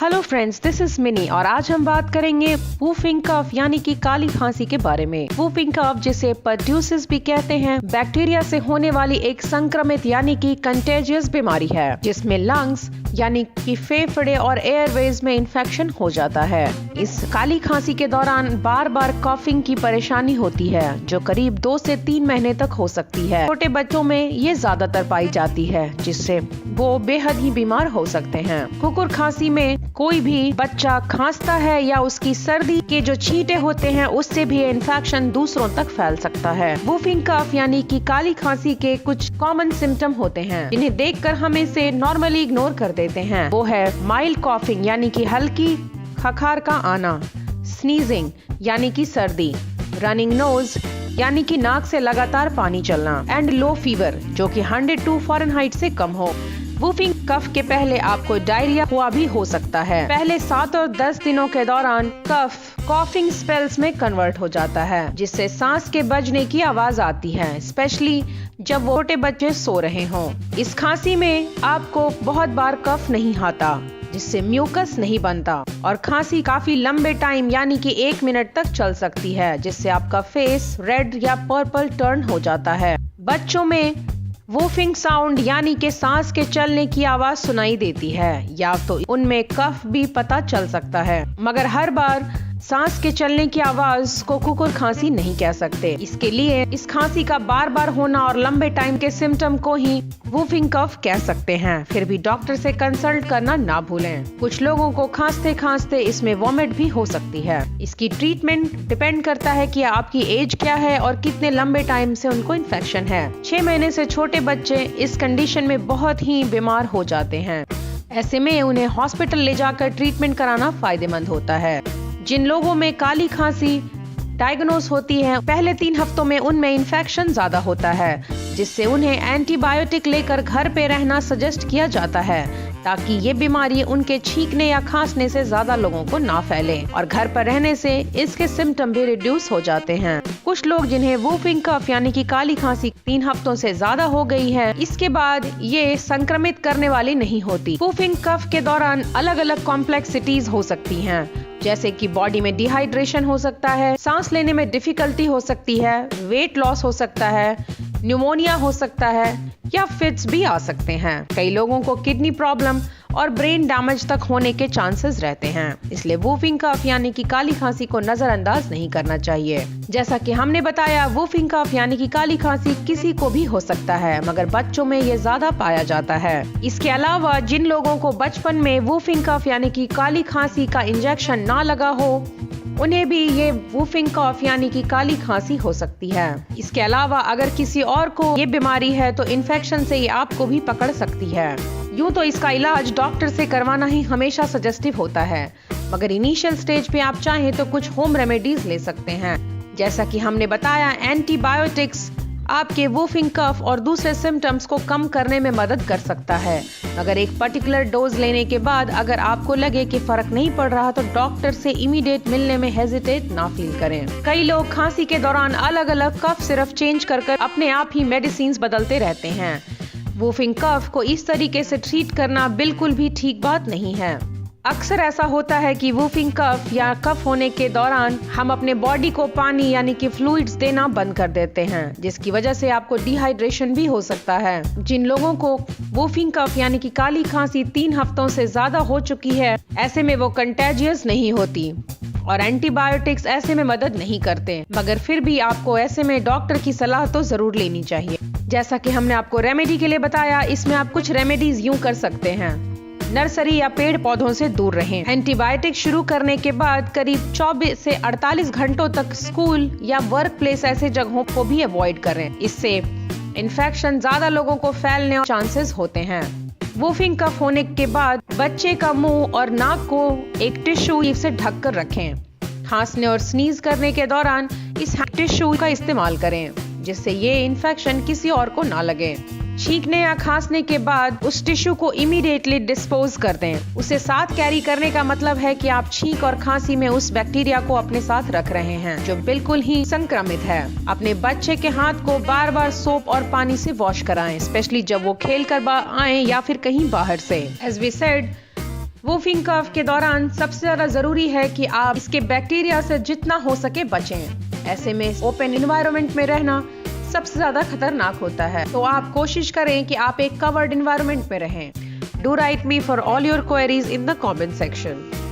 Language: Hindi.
Hello friends, this is mini और आज हम बात करेंगे वूफिंग कफ यानी कि काली खांसी के बारे में। वूफिंग कफ जिसे पर्ट्यूसिस भी कहते हैं, बैक्टीरिया से होने वाली एक संक्रमित यानी कि कंटेजियस बीमारी है जिसमें लंग्स यानी कि फेफड़े और एयरवेज में इन्फेक्शन हो जाता है। इस काली खांसी के दौरान बार बार कॉफिंग की परेशानी होती है जो करीब 2 से 3 महीने तक हो सकती है। छोटे बच्चों में ये ज्यादातर पाई जाती है जिससे वो बेहद ही बीमार हो सकते हैं। कुकुर खांसी में कोई भी बच्चा खांसता है या उसकी सर्दी के जो छींटे होते हैं उससे भी इन्फेक्शन दूसरों तक फैल सकता है। वूफिंग कफ यानी कि काली खांसी के कुछ कॉमन सिम्टम होते हैं जिन्हें देखकर हम इसे नॉर्मली इग्नोर कर देते हैं। वो है माइल्ड कॉफिंग यानी कि हल्की खखार का आना, स्नीजिंग यानी कि सर्दी, रनिंग नोज यानी कि नाक से लगातार पानी चलना एंड लो फीवर जो कि 102 फ़ारेनहाइट से कम हो। वूफिंग कफ के पहले आपको डायरिया हुआ भी हो सकता है। पहले 7 और 10 दिनों के दौरान कफ कॉफिंग स्पेल्स में कन्वर्ट हो जाता है जिससे सांस के बजने की आवाज आती है, स्पेशली जब छोटे बच्चे सो रहे हों। इस खांसी में आपको बहुत बार कफ नहीं आता जिससे म्यूकस नहीं बनता और खांसी काफी लंबे टाइम यानी कि 1 मिनट तक चल सकती है जिससे आपका फेस रेड या पर्पल टर्न हो जाता है। बच्चों में वूफिंग साउंड यानी कि सांस के चलने की आवाज सुनाई देती है या तो उनमें कफ भी पता चल सकता है, मगर हर बार सांस के चलने की आवाज को कुकुर खांसी नहीं कह सकते। इसके लिए इस खांसी का बार बार होना और लंबे टाइम के सिम्टम को ही वूफिंग कफ कह सकते हैं। फिर भी डॉक्टर से कंसल्ट करना ना भूलें। कुछ लोगों को खांसते खांसते इसमें वॉमिट भी हो सकती है। इसकी ट्रीटमेंट डिपेंड करता है कि आपकी एज क्या है और कितने लंबे टाइम से उनको इन्फेक्शन है। 6 महीने से छोटे बच्चे इस कंडीशन में बहुत ही बीमार हो जाते हैं। ऐसे में उन्हें हॉस्पिटल ले जाकर ट्रीटमेंट कराना फायदेमंद होता है। जिन लोगों में काली खांसी डायग्नोस होती है, पहले 3 हफ्तों में उनमें इन्फेक्शन ज्यादा होता है जिससे उन्हें एंटीबायोटिक लेकर घर पे रहना सजेस्ट किया जाता है ताकि ये बीमारी उनके छींकने या खांसने से ज्यादा लोगों को ना फैले और घर पर रहने से इसके सिम्टम भी रिड्यूस हो जाते हैं। कुछ लोग जिन्हें वूफिंग कफ यानी कि काली खांसी 3 हफ्तों से ज्यादा हो गई है, इसके बाद ये संक्रमित करने वाली नहीं होती। वूफिंग कफ के दौरान अलग अलग कॉम्प्लेक्सिटीज हो सकती हैं, जैसे कि बॉडी में डिहाइड्रेशन हो सकता है, सांस लेने में डिफिकल्टी हो सकती है, वेट लॉस हो सकता है, न्यूमोनिया हो सकता है या फिट्स भी आ सकते हैं। कई लोगों को किडनी प्रॉब्लम और ब्रेन डैमेज तक होने के चांसेस रहते हैं। इसलिए वूफिंग कफ यानी कि काली खांसी को नजरअंदाज नहीं करना चाहिए। जैसा कि हमने बताया, वूफिंग कफ यानी कि काली खांसी किसी को भी हो सकता है, मगर बच्चों में ये ज्यादा पाया जाता है। इसके अलावा जिन लोगों को बचपन में वूफिंग कफ यानी कि काली खांसी का इंजेक्शन ना लगा हो, उन्हें भी ये वूफिंग कफ यानी कि काली खांसी हो सकती है। इसके अलावा अगर किसी और को ये बीमारी है तो इन्फेक्शन से ये आपको भी पकड़ सकती है। यूँ तो इसका इलाज डॉक्टर से करवाना ही हमेशा सजेस्टिव होता है, मगर इनिशियल स्टेज पे आप चाहें तो कुछ होम रेमेडीज ले सकते हैं। जैसा कि हमने बताया, एंटीबायोटिक्स आपके वूफिंग कफ और दूसरे सिम्टम्स को कम करने में मदद कर सकता है, मगर एक पर्टिकुलर डोज लेने के बाद अगर आपको लगे कि फर्क नहीं पड़ रहा तो डॉक्टर से इमीडिएट मिलने में हेजिटेट ना फील करें। कई लोग खांसी के दौरान अलग अलग कफ सिरप चेंज कर अपने आप ही मेडिसिन बदलते रहते हैं। वूफिंग कफ को इस तरीके से ट्रीट करना बिल्कुल भी ठीक बात नहीं है। अक्सर ऐसा होता है कि वूफिंग कफ या कफ होने के दौरान हम अपने बॉडी को पानी यानी कि फ्लूइड्स देना बंद कर देते हैं, जिसकी वजह से आपको डिहाइड्रेशन भी हो सकता है। जिन लोगों को वूफिंग कफ यानी कि काली खांसी 3 हफ्तों से ज्यादा हो चुकी है, ऐसे में वो कंटेजियस नहीं होती और एंटीबायोटिक्स ऐसे में मदद नहीं करते, मगर फिर भी आपको ऐसे में डॉक्टर की सलाह तो जरूर लेनी चाहिए। जैसा कि हमने आपको रेमेडी के लिए बताया, इसमें आप कुछ रेमेडीज यूं कर सकते हैं। नर्सरी या पेड़ पौधों से दूर रहें। एंटीबायोटिक शुरू करने के बाद करीब 24 से 48 घंटों तक स्कूल या वर्क प्लेस ऐसे जगहों को भी अवॉइड करें। इससे इन्फेक्शन ज्यादा लोगों को फैलने के चांसेस होते हैं। वूफिंग कफ होने के बाद बच्चे का मुंह और नाक को एक टिश्यू से ढककर रखें। खांसने और स्नीज करने के दौरान इस टिश्यू का इस्तेमाल करें जिससे ये इन्फेक्शन किसी और को ना लगे। छींकने या खांसने के बाद उस टिश्यू को इमीडिएटली डिस्पोज कर दें। उसे साथ कैरी करने का मतलब है कि आप छींक और खांसी में उस बैक्टीरिया को अपने साथ रख रहे हैं जो बिल्कुल ही संक्रमित है। अपने बच्चे के हाथ को बार बार सोप और पानी से वॉश कराएं, स्पेशली जब वो खेल कर आए या फिर कहीं बाहर से। एज वी सेड, वूफिंग कफ के दौरान सबसे ज्यादा जरूरी है कि आप इसके बैक्टीरिया से जितना हो सके बचें। ऐसे में ओपन एनवायरनमेंट में रहना सबसे ज्यादा खतरनाक होता है, तो आप कोशिश करें कि आप एक कवर्ड एनवायरनमेंट में रहें। Do right me for all your queries in the comment section.